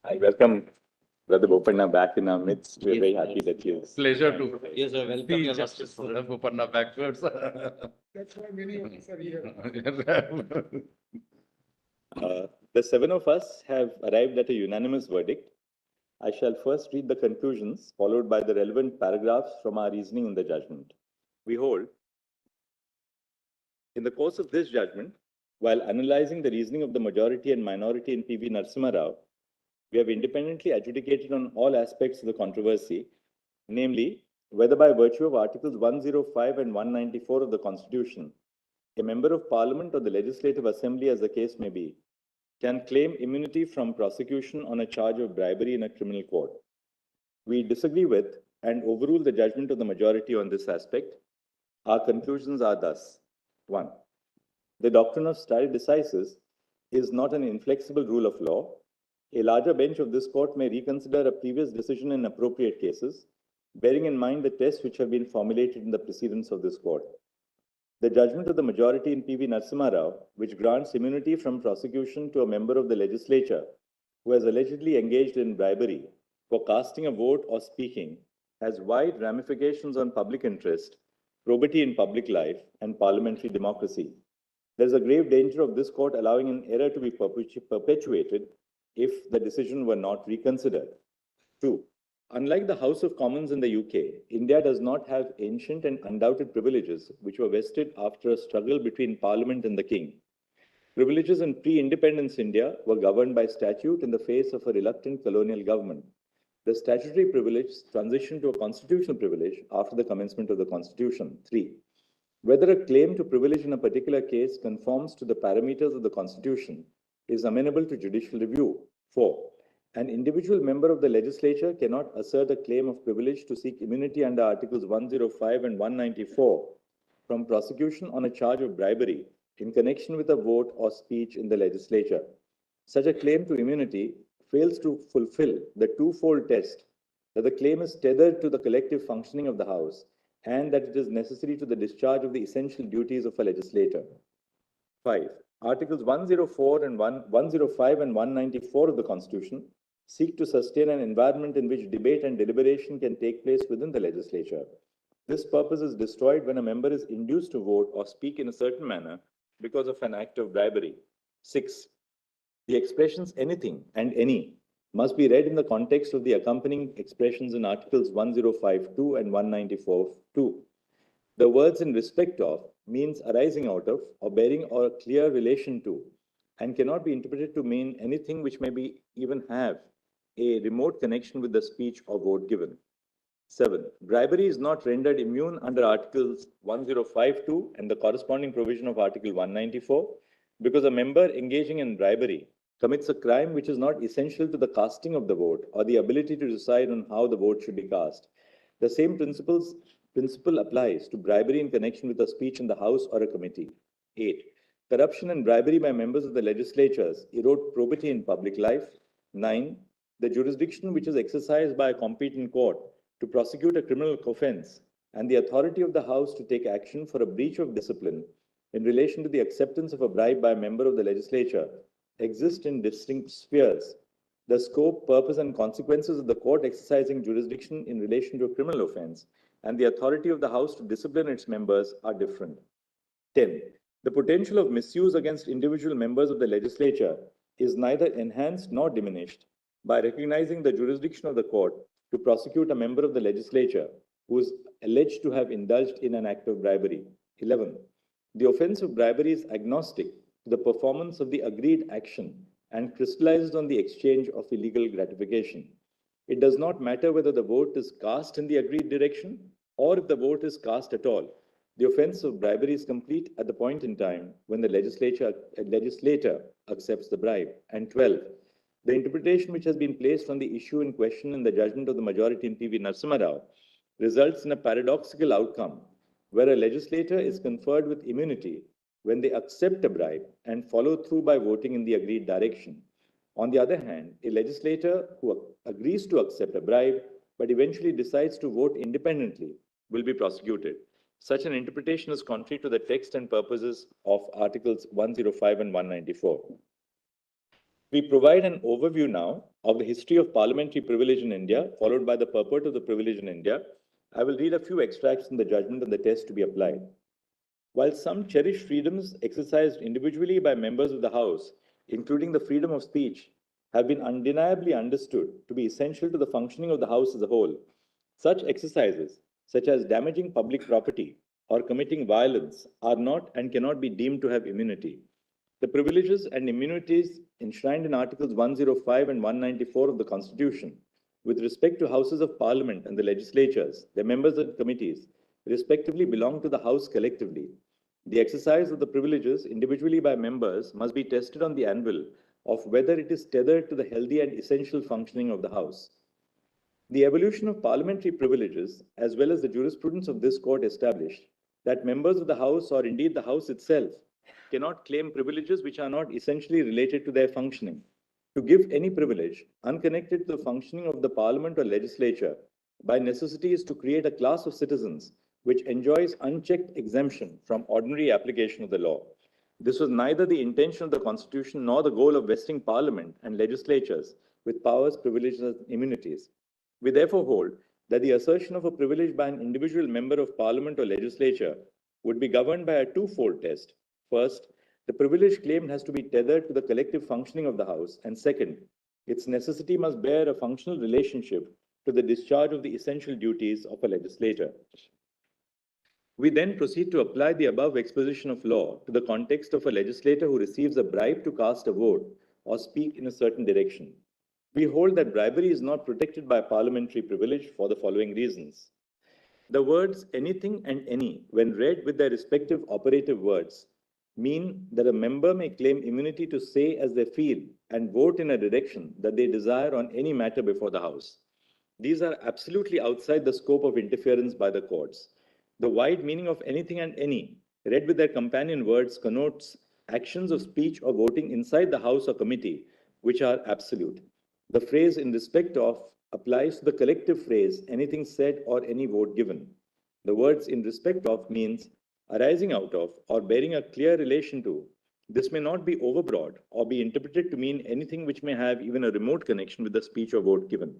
I welcome Brother Bopanna back in our midst. We're very happy that you. Pleasure to Yes, sir. Welcome, see Your Justice Lordship. Bopanna backwards. That's why many of us are here. The seven of us have arrived at a unanimous verdict. I shall first read the conclusions, followed by the relevant paragraphs from our reasoning in the judgment. We hold, in the course of this judgment, while analyzing the reasoning of the majority and minority in PV Narsimha Rao, we have independently adjudicated on all aspects of the controversy, namely, whether by virtue of Articles 105 and 194 of the Constitution, a member of Parliament or the Legislative Assembly, as the case may be, can claim immunity from prosecution on a charge of bribery in a criminal court. We disagree with and overrule the judgment of the majority on this aspect. Our conclusions are thus. 1. The doctrine of stare decisis is not an inflexible rule of law. A larger bench of this court may reconsider a previous decision in appropriate cases, bearing in mind the tests which have been formulated in the precedents of this court. The judgment of the majority in PV Narsimha Rao, which grants immunity from prosecution to a member of the legislature who has allegedly engaged in bribery for casting a vote or speaking, has wide ramifications on public interest, probity in public life, and parliamentary democracy. There is a grave danger of this court allowing an error to be perpetuated if the decision were not reconsidered. 2. Unlike the House of Commons in the UK, India does not have ancient and undoubted privileges which were vested after a struggle between Parliament and the King. Privileges in pre-independence India were governed by statute in the face of a reluctant colonial government. The statutory privilege transitioned to a constitutional privilege after the commencement of the Constitution. 3. Whether a claim to privilege in a particular case conforms to the parameters of the Constitution is amenable to judicial review. 4. An individual member of the legislature cannot assert a claim of privilege to seek immunity under Articles 105 and 194 from prosecution on a charge of bribery in connection with a vote or speech in the legislature. Such a claim to immunity fails to fulfill the twofold test that the claim is tethered to the collective functioning of the House and that it is necessary to the discharge of the essential duties of a legislator. 5. Articles 105 and 194 of the Constitution seek to sustain an environment in which debate and deliberation can take place within the legislature. This purpose is destroyed when a member is induced to vote or speak in a certain manner because of an act of bribery. 6. The expressions anything and any must be read in the context of the accompanying expressions in Articles 105(2) and 194(2). The words in respect of means arising out of or bearing or clear relation to and cannot be interpreted to mean anything which may be even have a remote connection with the speech or vote given. 7. Bribery is not rendered immune under Articles 105(2) and the corresponding provision of Article 194 because a member engaging in bribery commits a crime which is not essential to the casting of the vote or the ability to decide on how the vote should be cast. The same principle applies to bribery in connection with a speech in the House or a committee. 8. Corruption and bribery by members of the legislatures erode probity in public life. 9. The jurisdiction which is exercised by a competent court to prosecute a criminal offense and the authority of the House to take action for a breach of discipline in relation to the acceptance of a bribe by a member of the legislature exist in distinct spheres. The scope, purpose, and consequences of the court exercising jurisdiction in relation to a criminal offense and the authority of the House to discipline its members are different. 10. The potential of misuse against individual members of the legislature is neither enhanced nor diminished by recognizing the jurisdiction of the court to prosecute a member of the legislature who is alleged to have indulged in an act of bribery. 11. The offense of bribery is agnostic to the performance of the agreed action and crystallizes on the exchange of illegal gratification. It does not matter whether the vote is cast in the agreed direction or if the vote is cast at all. The offense of bribery is complete at the point in time when the legislator accepts the bribe. And 12. The interpretation which has been placed on the issue in question in the judgment of the majority in PV Narsimha Rao results in a paradoxical outcome where a legislator is conferred with immunity when they accept a bribe and follow through by voting in the agreed direction. On the other hand, a legislator who agrees to accept a bribe but eventually decides to vote independently will be prosecuted. Such an interpretation is contrary to the text and purposes of Articles 105 and 194. We provide an overview now of the history of parliamentary privilege in India, followed by the purport of the privilege in India. I will read a few extracts from the judgment and the test to be applied. While some cherished freedoms exercised individually by members of the House, including the freedom of speech, have been undeniably understood to be essential to the functioning of the House as a whole, such exercises, such as damaging public property or committing violence, are not and cannot be deemed to have immunity. The privileges and immunities enshrined in Articles 105 and 194 of the Constitution, with respect to Houses of Parliament and the legislatures, their members and committees, respectively belong to the House collectively. The exercise of the privileges individually by members must be tested on the anvil of whether it is tethered to the healthy and essential functioning of the House. The evolution of parliamentary privileges, as well as the jurisprudence of this court, established that members of the House, or indeed the House itself, cannot claim privileges which are not essentially related to their functioning. To give any privilege unconnected to the functioning of the Parliament or legislature by necessity is to create a class of citizens which enjoys unchecked exemption from ordinary application of the law. This was neither the intention of the Constitution nor the goal of vesting Parliament and legislatures with powers, privileges, and immunities. We therefore hold that the assertion of a privilege by an individual member of Parliament or legislature would be governed by a twofold test. First, the privilege claimed has to be tethered to the collective functioning of the House, and second, its necessity must bear a functional relationship to the discharge of the essential duties of a legislator. We then proceed to apply the above exposition of law to the context of a legislator who receives a bribe to cast a vote or speak in a certain direction. We hold that bribery is not protected by parliamentary privilege for the following reasons. The words anything and any, when read with their respective operative words, mean that a member may claim immunity to say as they feel and vote in a direction that they desire on any matter before the House. These are absolutely outside the scope of interference by the courts. The wide meaning of anything and any, read with their companion words, connotes actions of speech or voting inside the House or committee, which are absolute. The phrase in respect of applies to the collective phrase, anything said or any vote given. The words in respect of means arising out of or bearing a clear relation to. This may not be overbroad or be interpreted to mean anything which may have even a remote connection with the speech or vote given.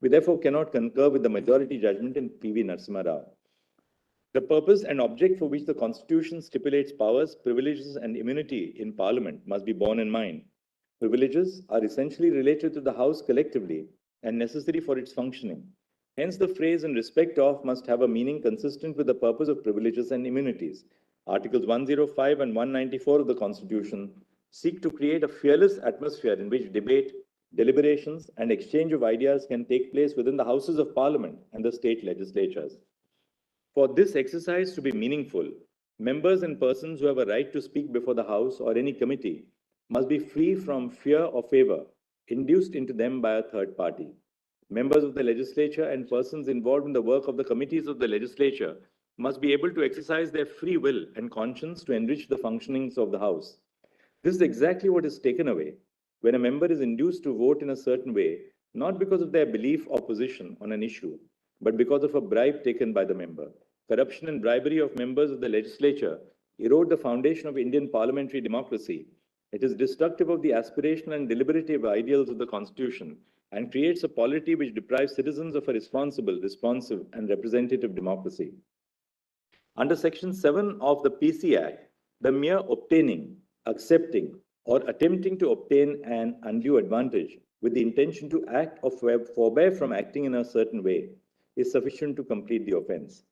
We therefore cannot concur with the majority judgment in PV Narsimha Rao. The purpose and object for which the Constitution stipulates powers, privileges, and immunity in Parliament must be borne in mind. Privileges are essentially related to the House collectively and necessary for its functioning. Hence, the phrase in respect of must have a meaning consistent with the purpose of privileges and immunities. Articles 105 and 194 of the Constitution seek to create a fearless atmosphere in which debate, deliberations, and exchange of ideas can take place within the Houses of Parliament and the state legislatures. For this exercise to be meaningful, members and persons who have a right to speak before the House or any committee must be free from fear or favor induced into them by a third party. Members of the legislature and persons involved in the work of the committees of the legislature must be able to exercise their free will and conscience to enrich the functionings of the House. This is exactly what is taken away when a member is induced to vote in a certain way, not because of their belief or position on an issue, but because of a bribe taken by the member. Corruption and bribery of members of the legislature erode the foundation of Indian parliamentary democracy. It is destructive of the aspirational and deliberative ideals of the Constitution and creates a polity which deprives citizens of a responsible, responsive, and representative democracy. Under Section 7 of the PC Act, the mere obtaining, accepting, or attempting to obtain an undue advantage with the intention to act or forbear from acting in a certain way is sufficient to complete the offense.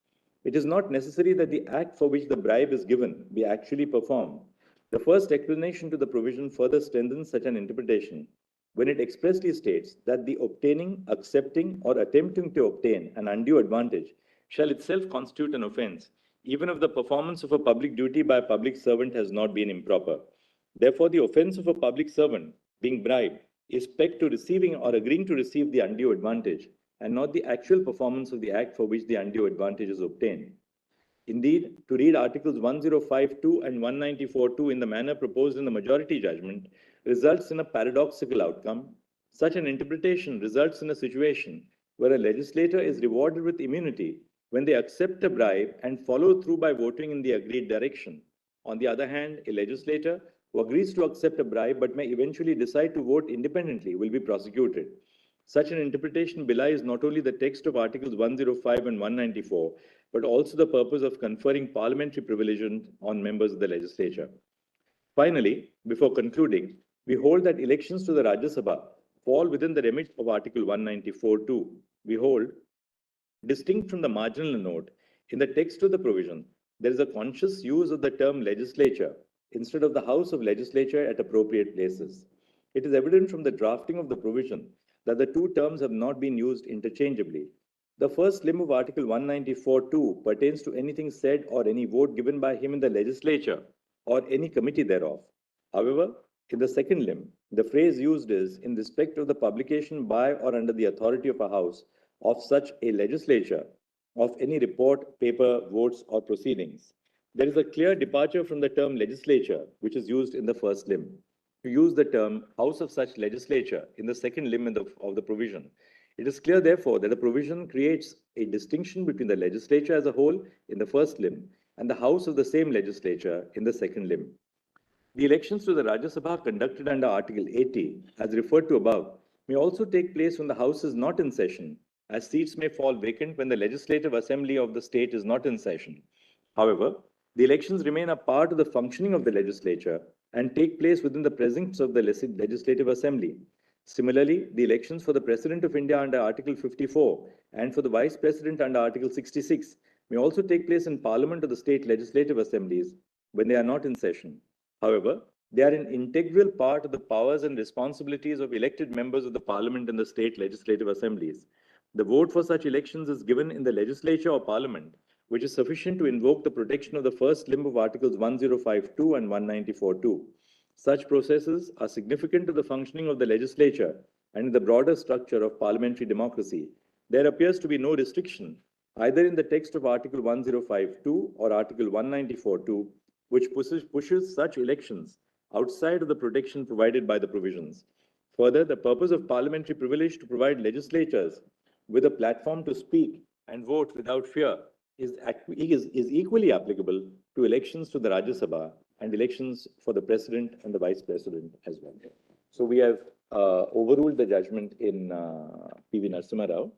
It is not necessary that the act for which the bribe is given be actually performed. The first explanation to the provision further strengthens such an interpretation when it expressly states that the obtaining, accepting, or attempting to obtain an undue advantage shall itself constitute an offense, even if the performance of a public duty by a public servant has not been improper. Therefore, the offense of a public servant, being bribed, is pegged to receiving or agreeing to receive the undue advantage, and not the actual performance of the act for which the undue advantage is obtained. Indeed, to read Articles 105.2 and 194.2 in the manner proposed in the majority judgment results in a paradoxical outcome. Such an interpretation results in a situation where a legislator is rewarded with immunity when they accept a bribe and follow through by voting in the agreed direction. On the other hand, a legislator who agrees to accept a bribe but may eventually decide to vote independently will be prosecuted. Such an interpretation belies not only the text of Articles 105 and 194, but also the purpose of conferring parliamentary privilege on members of the legislature. Finally, before concluding, we hold that elections to the Rajya Sabha fall within the remit of Article 194(2). We hold, distinct from the marginal note, in the text of the provision, there is a conscious use of the term legislature instead of the House of Legislature at appropriate places. It is evident from the drafting of the provision that the two terms have not been used interchangeably. The first limb of Article 194(2) pertains to anything said or any vote given by him in the legislature or any committee thereof. However, in the second limb, the phrase used is in respect of the publication by or under the authority of a house of such a legislature of any report, paper, votes, or proceedings. There is a clear departure from the term legislature, which is used in the first limb, to use the term house of such legislature in the second limb of the provision. It is clear, therefore, that the provision creates a distinction between the legislature as a whole in the first limb and the house of the same legislature in the second limb. The elections to the Rajya Sabha conducted under Article 80, as referred to above, may also take place when the House is not in session, as seats may fall vacant when the Legislative Assembly of the state is not in session. However, the elections remain a part of the functioning of the legislature and take place within the presence of the Legislative Assembly. Similarly, the elections for the President of India under Article 54 and for the Vice President under Article 66 may also take place in Parliament or the state legislative assemblies when they are not in session. However, they are an integral part of the powers and responsibilities of elected members of the Parliament and the state legislative assemblies. The vote for such elections is given in the legislature or Parliament, which is sufficient to invoke the protection of the first limb of Articles 105(2) and 194(2). Such processes are significant to the functioning of the legislature and in the broader structure of parliamentary democracy. There appears to be no restriction, either in the text of Article 105(2) or Article 194(2), which pushes such elections outside of the protection provided by the provisions. Further, the purpose of parliamentary privilege to provide legislatures with a platform to speak and vote without fear is equally applicable to elections to the Rajya Sabha and elections for the President and the Vice President as well. So we have overruled the judgment in PV Narsimha Rao.